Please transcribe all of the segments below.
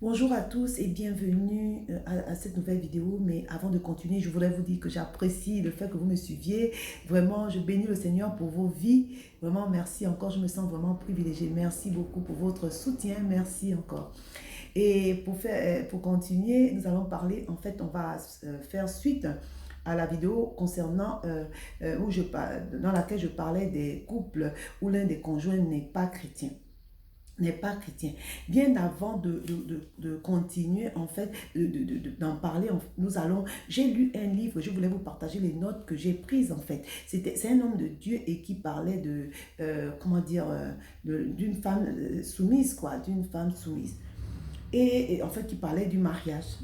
Bonjour à tous et bienvenue à cette nouvelle vidéo. Mais avant de continuer, je voudrais vous dire que j'apprécie le fait que vous me suiviez. Vraiment, je bénis le Seigneur pour vos vies. Vraiment, merci encore. Je me sens vraiment privilégiée. Merci beaucoup pour votre soutien. Merci encore. Et pour continuer, nous allons parler, en fait, on va faire suite à la vidéo concernant dans laquelle je parlais des couples où l'un des conjoints n'est pas chrétien. N'est pas chrétien. Bien avant de continuer, en fait, d'en parler, j'ai lu un livre, je voulais vous partager les notes que j'ai prises, en fait. C'est un homme de Dieu et qui parlait comment dire, d'une femme soumise, quoi, d'une femme soumise. Et en fait, il parlait du mariage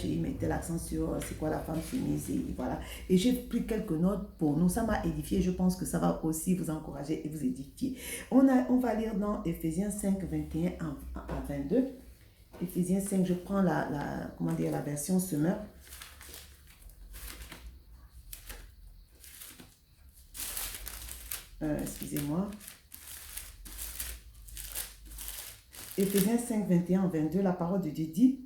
et il mettait l'accent sur c'est quoi la femme soumise et voilà. Et j'ai pris quelques notes pour nous, ça m'a édifié, je pense que ça va aussi vous encourager et vous édifier. On va lire dans Éphésiens 5, 21 à 22. Éphésiens 5, je prends comment dire, la version Semeur. Excusez-moi. Éphésiens 5, 21 à 22, la parole de Dieu dit: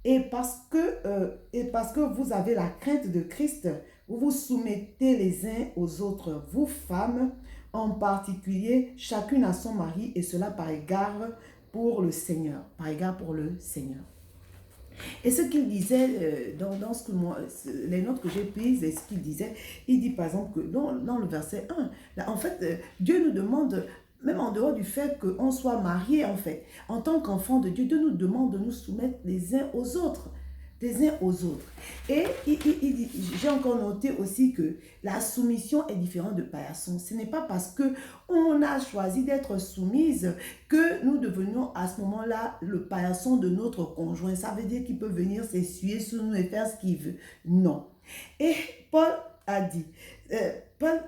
et parce que vous avez la crainte de Christ, vous vous soumettez les uns aux autres, vous femmes en particulier, chacune à son mari, et cela par égard pour le Seigneur. Par égard pour le Seigneur. Et ce qu'il disait les notes que j'ai prises, et ce qu'il disait, il dit par exemple que dans le verset 1, là, en fait, Dieu nous demande, même en dehors du fait qu'on soit marié, en fait, en tant qu'enfant de Dieu, Dieu nous demande de nous soumettre les uns aux autres. Les uns aux autres. Et j'ai encore noté aussi que la soumission est différente de paillasson. Ce n'est pas parce que on a choisi d'être soumise que nous devenions à ce moment-là le paillasson de notre conjoint. Ça veut dire qu'il peut venir s'essuyer sur nous et faire ce qu'il veut. Non. Et Paul a dit,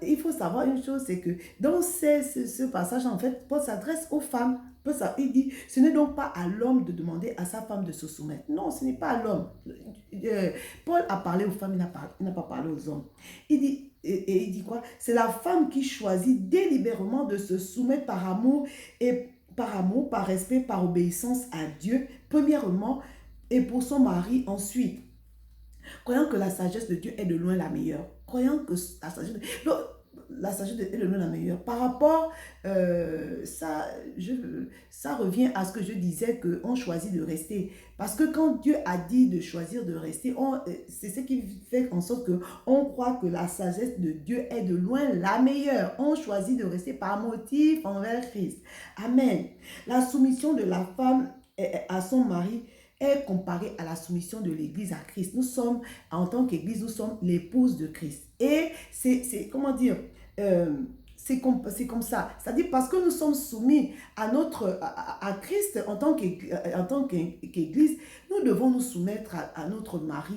il faut savoir une chose, c'est que dans ce passage, en fait, Paul s'adresse aux femmes. Il dit, ce n'est donc pas à l'homme de demander à sa femme de se soumettre. Non, ce n'est pas à l'homme. Paul a parlé aux femmes, il n'a pas parlé aux hommes. Il dit, et il dit quoi? C'est la femme qui choisit délibérément de se soumettre par amour, par respect, par obéissance à Dieu, premièrement, et pour son mari ensuite. Croyant que la sagesse de Dieu est de loin la meilleure. Croyant que la sagesse de Dieu est de loin la meilleure. Par rapport, ça revient à ce que je disais, qu'on choisit de rester. Parce que quand Dieu a dit de choisir de rester, c'est ce qui fait en sorte qu'on croit que la sagesse de Dieu est de loin la meilleure. On choisit de rester par motif envers Christ. Amen. La soumission de la femme à son mari est comparée à la soumission de l'Église à Christ. Nous sommes, en tant qu'Église, nous sommes l'épouse de Christ. Et comment dire, c'est comme ça. C'est-à-dire parce que nous sommes soumis à Christ en tant qu'Église, nous devons nous soumettre à notre mari,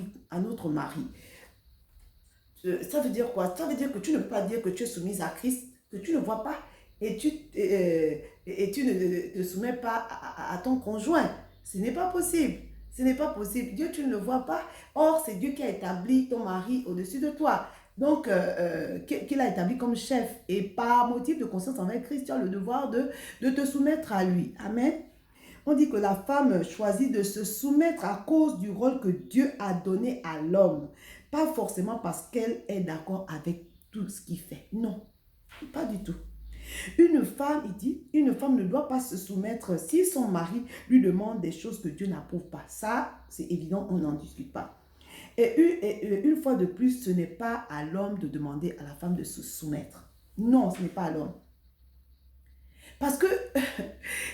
Ça veut dire quoi? Ça veut dire que tu ne peux pas dire que tu es soumise à Christ, que tu ne vois pas, et tu ne te soumets pas à ton conjoint. Ce n'est pas possible. Ce n'est pas possible. Dieu, tu ne le vois pas. Or, c'est Dieu qui a établi ton mari au-dessus de toi. Donc, qu'il a établi comme chef. Et par motif de conscience envers Christ, tu as le devoir de te soumettre à lui. Amen. On dit que la femme choisit de se soumettre à cause du rôle que Dieu a donné à l'homme. Pas forcément parce qu'elle est d'accord avec tout ce qu'il fait. Non, pas du tout. Une femme, il dit, une femme ne doit pas se soumettre si son mari lui demande des choses que Dieu n'approuve pas. Ça, c'est évident, on n'en discute pas. Et une fois de plus, ce n'est pas à l'homme de demander à la femme de se soumettre. Non, ce n'est pas à l'homme. Parce que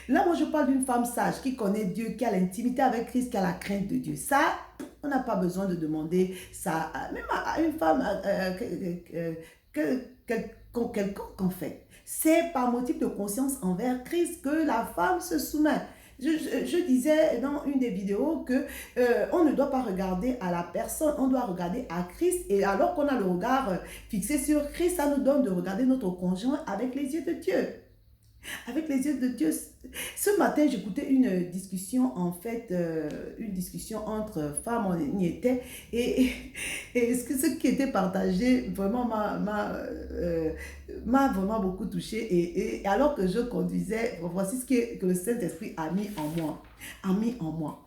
là, moi, je parle d'une femme sage qui connaît Dieu, qui a l'intimité avec Christ, qui a la crainte de Dieu. Ça, on n'a pas besoin de demander ça, même à une femme quelconque en fait. C'est par motif de conscience envers Christ que la femme se soumet. Je disais dans une des vidéos que on ne doit pas regarder à la personne, on doit regarder à Christ. Et alors qu'on a le regard fixé sur Christ, ça nous donne de regarder notre conjoint avec les yeux de Dieu. avec les yeux de Dieu. Ce matin, j'écoutais une discussion, en fait, une discussion entre femmes, on y était, et, et ce qui était partagé vraiment m'a vraiment beaucoup touché. Et alors que je conduisais, voici ce que le Saint-Esprit a mis en moi, a mis en moi.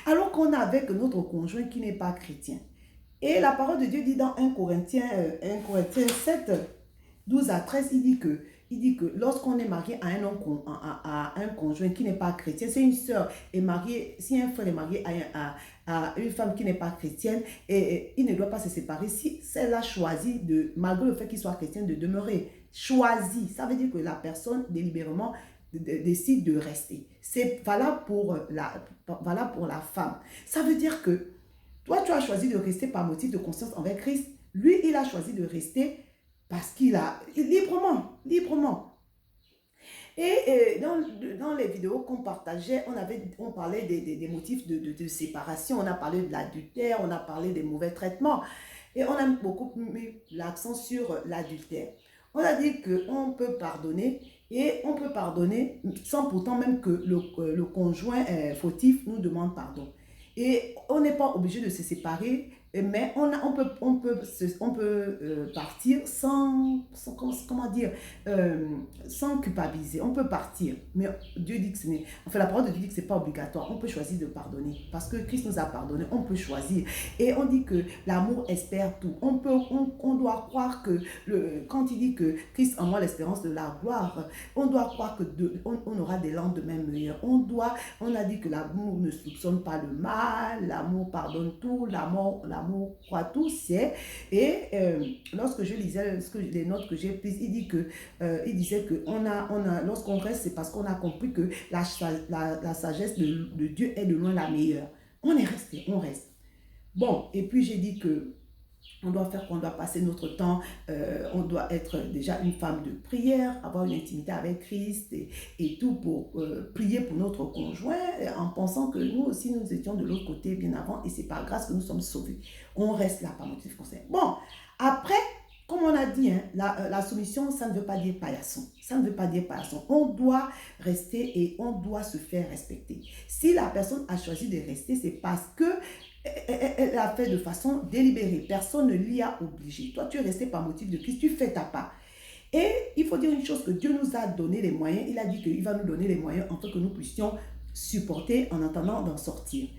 Alors qu'on est avec notre conjoint qui n'est pas chrétien. Et la parole de Dieu dit dans 1 Corinthiens 7, 12 à 13, il dit que lorsqu'on est marié à un, homme, à un conjoint qui n'est pas chrétien, si une sœur est mariée, si un frère est marié à une femme qui n'est pas chrétienne, et il ne doit pas se séparer si elle a choisi, malgré le fait qu'il soit chrétien, de demeurer. Choisi, ça veut dire que la personne délibérément décide de rester. C'est valable pour la femme. Ça veut dire que toi, tu as choisi de rester par motif de conscience envers Christ. Lui, il a choisi de rester parce qu'il a librement. Et dans les vidéos qu'on partageait, on parlait des motifs de séparation, on a parlé de l'adultère, on a parlé des mauvais traitements. Et on a beaucoup mis l'accent sur l'adultère. On a dit qu'on peut pardonner, et on peut pardonner sans pourtant même que le conjoint fautif nous demande pardon. Et on n'est pas obligé de se séparer, mais on peut partir comment dire, sans culpabiliser. On peut partir, mais Dieu dit que ce n'est... Enfin, la parole de Dieu dit que ce n'est pas obligatoire. On peut choisir de pardonner, parce que Christ nous a pardonné. On peut choisir. Et on dit que l'amour espère tout. On doit croire que, quand il dit que Christ en moi l'espérance de la gloire, on doit croire que on aura des lendemains meilleurs. On a dit que l'amour ne soupçonne pas le mal, l'amour pardonne tout, l'amour croit tout, c'est. Et lorsque je lisais les notes que j'ai prises, il disait que lorsqu'on reste, c'est parce qu'on a compris que la sagesse de Dieu est de loin la meilleure. On est resté, on reste. Bon, et puis j'ai dit que on doit passer notre temps, on doit être déjà une femme de prière, avoir une intimité avec Christ et tout pour prier pour notre conjoint, en pensant que nous aussi nous étions de l'autre côté bien avant, et c'est par grâce que nous sommes sauvés. On reste là par motif conseil. Bon, après, comme on a dit, hein, la soumission, ça ne veut pas dire paillasson. Ça ne veut pas dire paillasson. On doit rester et on doit se faire respecter. Si la personne a choisi de rester, c'est parce que elle l'a fait de façon délibérée. Personne ne l'y a obligé. Toi, tu es resté par motif de Christ, tu fais ta part. Et il faut dire une chose, que Dieu nous a donné les moyens. Il a dit qu'il va nous donner les moyens afin que nous puissions supporter en attendant d'en sortir.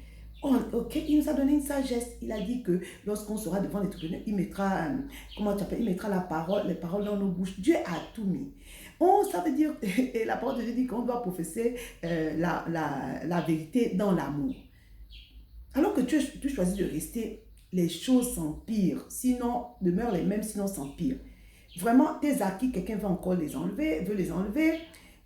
Ok, il nous a donné une sagesse. Il a dit que lorsqu'on sera devant les tribunaux, il mettra, il mettra les paroles dans nos bouches. Dieu a tout mis. Ça veut dire, et la parole de Dieu dit qu'on doit professer la vérité dans l'amour. Alors que tu choisis de rester, les choses s'empirent. Sinon, demeurent les mêmes, sinon s'empirent. Vraiment, tes acquis, quelqu'un veut encore les enlever.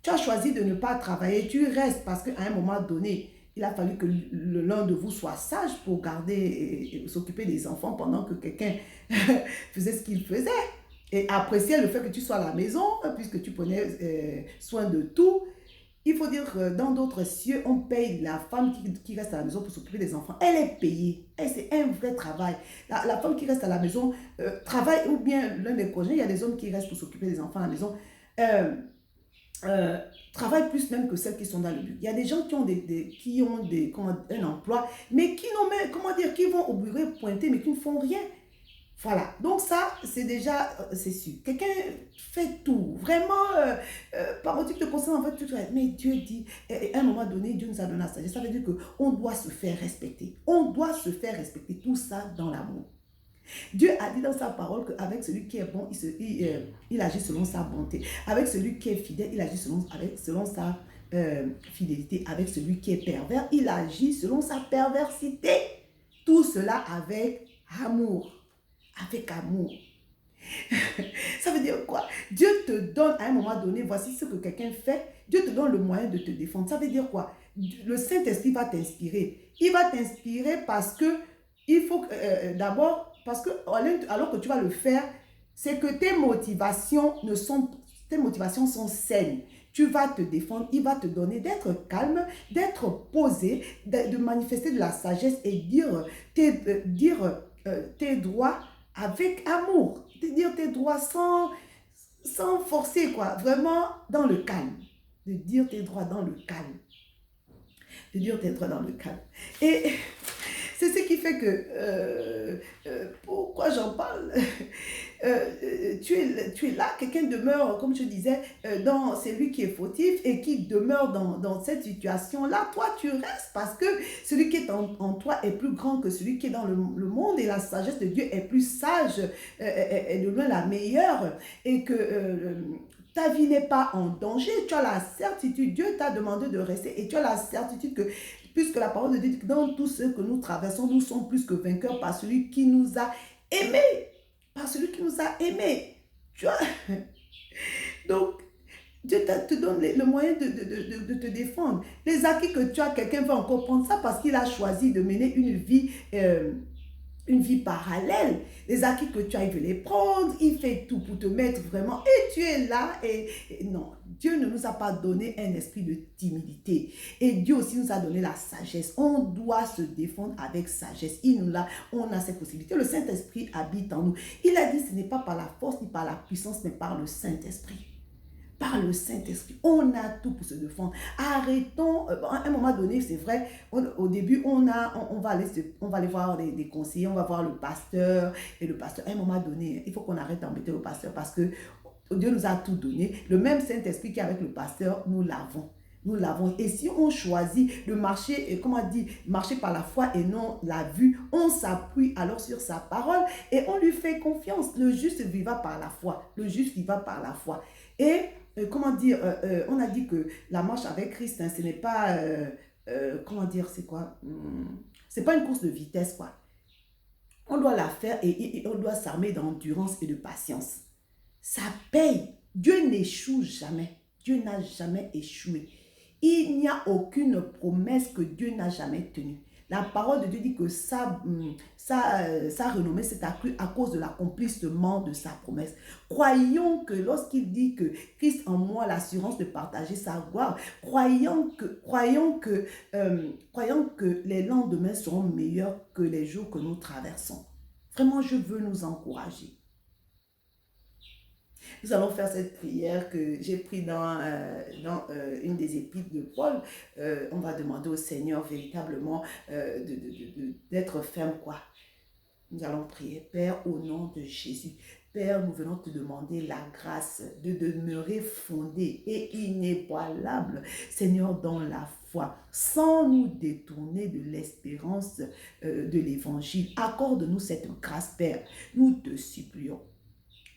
Tu as choisi de ne pas travailler, tu restes parce qu'à un moment donné, il a fallu que l'un de vous soit sage pour garder et s'occuper des enfants pendant que quelqu'un faisait ce qu'il faisait. Et apprécier le fait que tu sois à la maison, puisque tu prenais soin de tout. Il faut dire que dans d'autres cieux, on paye la femme qui reste à la maison pour s'occuper des enfants. Elle est payée. C'est un vrai travail. La femme qui reste à la maison travaille, ou bien l'un des conjoints, il y a des hommes qui restent pour s'occuper des enfants à la maison, travaillent plus même que celles qui sont dans le but. Il y a des gens qui ont un emploi, mais qui vont au bureau pointer, mais qui ne font rien. Voilà, donc ça, c'est déjà, c'est sûr. Quelqu'un fait tout, vraiment, par motif de conscience, en fait, tout. Mais Dieu dit, à un moment donné, Dieu nous a donné la sagesse. Ça veut dire qu'on doit se faire respecter. On doit se faire respecter, tout ça dans l'amour. Dieu a dit dans sa parole qu'avec celui qui est bon, il agit selon sa bonté. Avec celui qui est fidèle, il agit selon sa fidélité. Avec celui qui est pervers, il agit selon sa perversité. Tout cela avec amour. Avec amour. Ça veut dire quoi? Dieu te donne à un moment donné, voici ce que quelqu'un fait, Dieu te donne le moyen de te défendre. Ça veut dire quoi? Le Saint-Esprit va t'inspirer. Il va t'inspirer parce que, il faut d'abord, parce que alors que tu vas le faire, c'est que tes motivations sont saines. Tu vas te défendre, il va te donner d'être calme, d'être posé, de manifester de la sagesse et dire tes droits avec amour, dire tes droits sans forcer, quoi, vraiment dans le calme. de dire tes droits dans le calme. De dire tes droits dans le calme. Et c'est ce qui fait que, pourquoi j'en parle, tu es là, quelqu'un demeure, comme je disais, c'est lui qui est fautif et qui demeure dans cette situation-là. Toi, tu restes parce que celui qui est en toi est plus grand que celui qui est dans le monde et la sagesse de Dieu est plus sage, est de loin la meilleure et que ta vie n'est pas en danger. Tu as la certitude, Dieu t'a demandé de rester et tu as la certitude que puisque la parole de Dieu dit que dans tout ce que nous traversons, nous sommes plus que vainqueurs par celui qui nous a aimés. Par celui qui nous a aimés. Tu vois? Donc, Dieu te donne le moyen de te défendre. Les acquis que tu as, quelqu'un va encore prendre ça parce qu'il a choisi de mener une vie parallèle. Les acquis que tu as, il veut les prendre, il fait tout pour te mettre vraiment, et tu es là, et non, Dieu ne nous a pas donné un esprit de timidité, et Dieu aussi nous a donné la sagesse. On doit se défendre avec sagesse, on a cette possibilité. Le Saint-Esprit habite en nous. Il a dit, ce n'est pas par la force ni par la puissance, mais par le Saint-Esprit. Par le Saint-Esprit, on a tout pour se défendre. Arrêtons, à un moment donné, c'est vrai, au début, on va aller voir des conseillers, on va voir le pasteur, et le pasteur, à un moment donné, il faut qu'on arrête d'embêter le pasteur parce que Dieu nous a tout donné. Le même Saint-Esprit qui est avec le pasteur, nous l'avons. Nous l'avons. Et si on choisit de marcher, marcher par la foi et non la vue, on s'appuie alors sur sa parole et on lui fait confiance. Le juste vivra par la foi. Le juste vivra par la foi. Et on a dit que la marche avec Christ, ce n'est pas, c'est quoi? C'est pas une course de vitesse, quoi. On doit la faire et on doit s'armer d'endurance et de patience. Ça paye. Dieu n'échoue jamais. Dieu n'a jamais échoué. Il n'y a aucune promesse que Dieu n'a jamais tenue. La parole de Dieu dit que sa renommée s'est accrue à cause de l'accomplissement de sa promesse. Croyons que lorsqu'il dit que Christ en moi l'assurance de partager sa gloire, croyons que les lendemains seront meilleurs que les jours que nous traversons. Vraiment, je veux nous encourager. Nous allons faire cette prière que j'ai prise dans une des épîtres de Paul. On va demander au Seigneur véritablement d'être ferme, quoi. Nous allons prier. Père, au nom de Jésus. Père, nous venons te demander la grâce de demeurer fondé et inébranlable, Seigneur, dans la foi, sans nous détourner de l'espérance de l'évangile. Accorde-nous cette grâce, Père. Nous te supplions.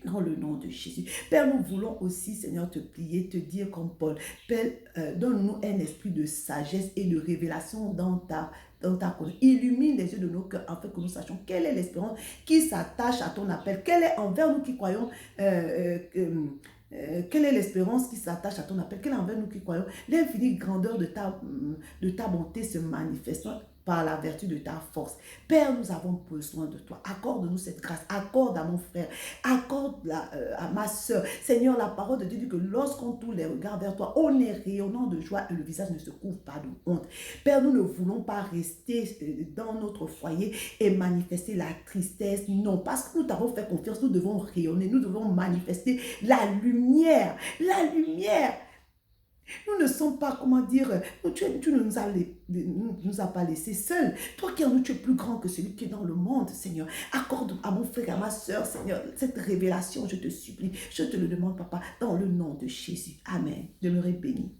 Dans le nom de Jésus. Père, nous voulons aussi, Seigneur, te plier, te dire comme Paul, Père, donne-nous un esprit de sagesse et de révélation dans ta connaissance. Illumine les yeux de nos cœurs afin que nous sachions quelle est l'espérance qui s'attache à ton appel. Quelle est envers nous qui croyons quelle est l'espérance qui s'attache à ton appel? Quelle est envers nous qui croyons l'infinie grandeur de ta bonté se manifestant par la vertu de ta force. Père, nous avons besoin de toi. Accorde-nous cette grâce. Accorde à mon frère. Accorde à ma soeur. Seigneur, la parole de Dieu dit que lorsqu'on tourne les regards vers toi, on est rayonnant de joie et le visage ne se couvre pas de honte. Père, nous ne voulons pas rester dans notre foyer et manifester la tristesse. Non, parce que nous t'avons fait confiance, nous devons rayonner, nous devons manifester la lumière. La lumière. Nous ne sommes pas, tu ne nous as pas laissés seuls. Toi qui en nous, tu es plus grand que celui qui est dans le monde, Seigneur. Accorde à mon frère, à ma soeur, Seigneur, cette révélation, je te supplie. Je te le demande, Papa, dans le nom de Jésus. Amen. Demeurez bénis.